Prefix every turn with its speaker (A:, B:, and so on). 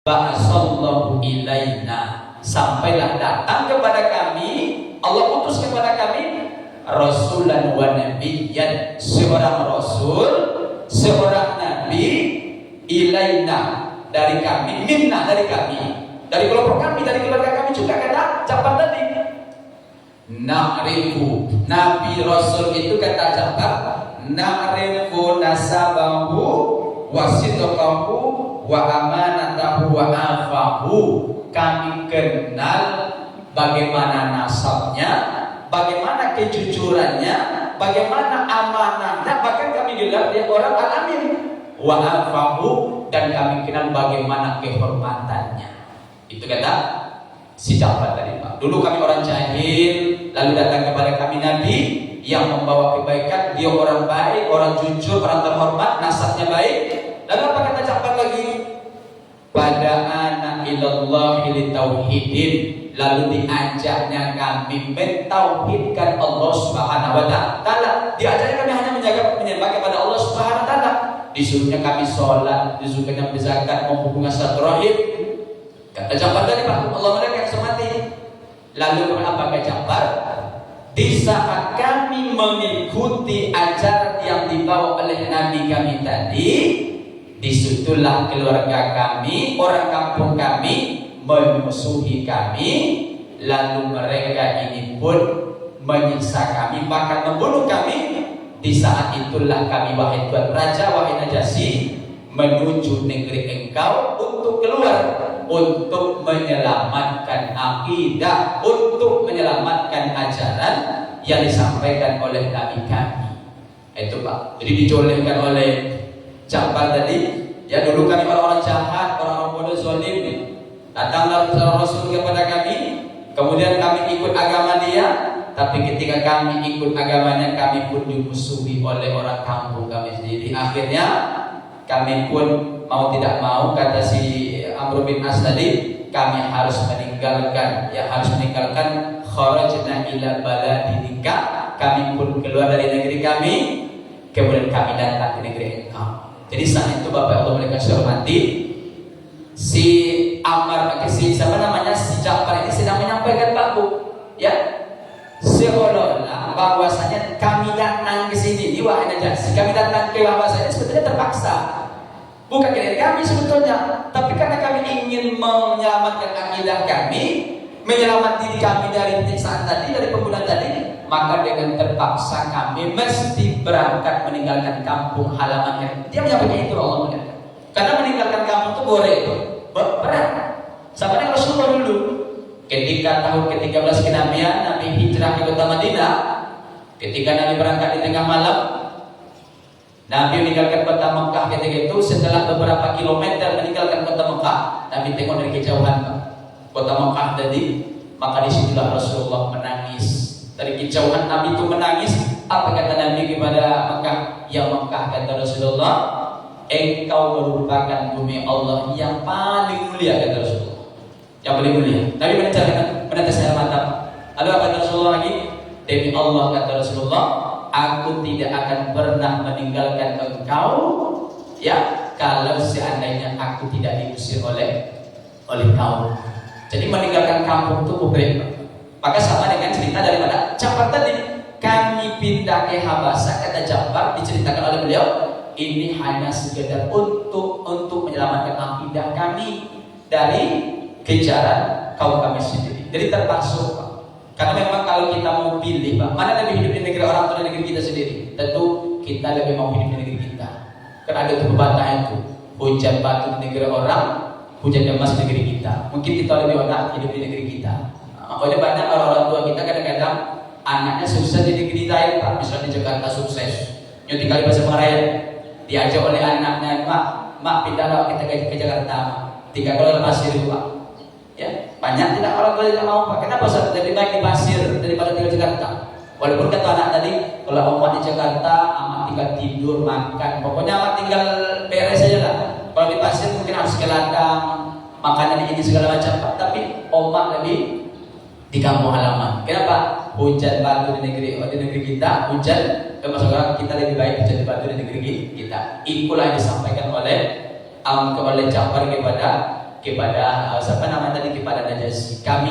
A: ba'asallahu ilaina, sampailah datang kepada kami, Allah utus kepada kami rasulan wa nabiyyan, seorang rasul, seorang nabi, ilaina, dari kami, minna, dari kami, dari kelompok kami, dari keluarga kami juga. Kata Ja'far tadi na'rifu, nabi rasul itu kata Ja'far, na'rifu nasabahu wa sidqahu wa amanatahu wa afahu, kami kenal bagaimana nasabnya, bagaimana kejujurannya, bagaimana amanahnya, bahkan kami gelar dia orang al-amin, wa afahu, dan kami kenal bagaimana kehormatannya. Itu kata si Ja'far tadi, Pak. Dulu kami orang jahil, lalu datang kepada kami nabi yang membawa kebaikan, dia orang baik, orang jujur, orang terhormat, nasabnya baik. Lalu apa kata Ja'far lagi? Pada anak ilallahi litauhidin, lalu diajaknya kami mentauhidkan Allah Subhanahu wa taala. Diajarkan kami hanya menjaga menyembah kepada Allah Subhanahu wa taala. Disuruhnya kami sholat, disuruhnya berzakat, menghubungi silaturahim. Kata Ja'far tadi, Pak, Allah mereka yang semati. Lalu apa kata Ja'far? Di saat kami mengikuti ajaran yang dibawa oleh Nabi kami tadi, disitulah keluarga kami, orang kampung kami memusuhi kami, lalu mereka ini pun menyiksa kami, bahkan membunuh kami. Di saat itulah kami, wahai Tuan Raja, wahai Najasyi, menuju negeri engkau untuk keluar, untuk menyelamatkan akidah, untuk menyelamatkan ajaran yang disampaikan oleh Nabi kami. Itu, Pak. Jadi dicolehkan oleh Ja'far tadi, ya dulu kami orang-orang jahat, orang-orang bodoh, zalim. Datanglah Rasul kepada kami, kemudian kami ikut agama dia, tapi ketika kami ikut agamanya, kami pun dimusuhi oleh orang kampung kami sendiri. Akhirnya kami pun mau tidak mau, kata si Amr bin As tadi, kami harus meninggalkan, ya harus meninggalkan kharajna ila baladika, kami pun keluar dari negeri kami, kemudian kami datang ke negeri engkau. Jadi saat itu Bapak Allah mereka hormati, si Amr, si siapa namanya, si Ja'far ini sedang menyampaikan Bapak, ya, seolah-olah bahwasanya kami datang ke sini, wahai Najasyi, kami datang ke bahwasanya sebetulnya terpaksa, bukan dari kami sebetulnya, tapi karena kami ingin menyelamatkan akidah kami, menyelamatkan diri kami dari penyiksaan tadi, dari pembunuhan tadi, maka dengan terpaksa kami mesti berangkat meninggalkan kampung halamannya. Dia menyampaikan itu Allah mulia. Karena meninggalkan kampung itu boleh itu berat. Sampai Rasulullah dulu ketika tahun ke-13 kenabian, Nabi hijrah ke kota Madinah. Ketika Nabi berangkat di tengah malam, Nabi meninggalkan kota Mekah. Ketika itu setelah beberapa kilometer meninggalkan kota Mekah, Nabi tengok dari kejauhan kota Mekah tadi, maka disitulah Rasulullah menangis. Dari kejauhan Nabi itu menangis. Apa kata Nabi kepada Mekah? Ya Mekah, kata Rasulullah, engkau merupakan bumi Allah yang paling mulia, kata Rasulullah. Yang paling mulia. Nabi menetes air mata. Lalu apa kata Rasulullah lagi? Demi Allah, kata Rasulullah, aku tidak akan pernah meninggalkan engkau, ya, kalau seandainya aku tidak diusir oleh kau. Jadi meninggalkan kampung itu bukan. Maka sama dengan cerita daripada Ja'far tadi, kami pindah ke Habasah, kata Ja'far, diceritakan oleh beliau, ini hanya sekedar untuk menyelamatkan akidah kami dari kejaran kaum kami sendiri. Jadi terpaksa, Pak. Karena memang kalau kita mau pilih, Pak, mana lebih hidup di negeri orang atau di negeri kita sendiri? Tentu kita lebih mau hidup di negeri kita. Karena ada pepatah itu, hujan batu di negeri orang, hujan emas di negeri kita. Mungkin kita lebih enak hidup di negeri kita. Oleh banyak orang tua kita kadang-kadang anaknya sukses di negeri lain, Pak. Misalnya di Jakarta sukses, nyuti kali bahasa Marayan, diajak oleh anaknya, mak pindahlah kita ke Jakarta, 3 kali pasir itu, Pak. Ya, banyak tidak orang tua tidak mau, Pak. Kenapa Ustaz? Lebih baik di pasir daripada tinggal di Jakarta. Walaupun kata anak tadi, kalau omak di Jakarta, amak tinggal tidur, makan, pokoknya amak tinggal beres saja lah. Kalau di pasir mungkin harus ke ladang, makanan ini segala macam, Pak. Tapi omak lebih di kampung halaman. Kenapa? Hujan batu di negeri kita, hujan termasuk orang kita lebih baik hujan batu di negeri kita. Itulah yang disampaikan oleh Ja'far kepada kepada siapa nama tadi, kepada Najasyi. Kami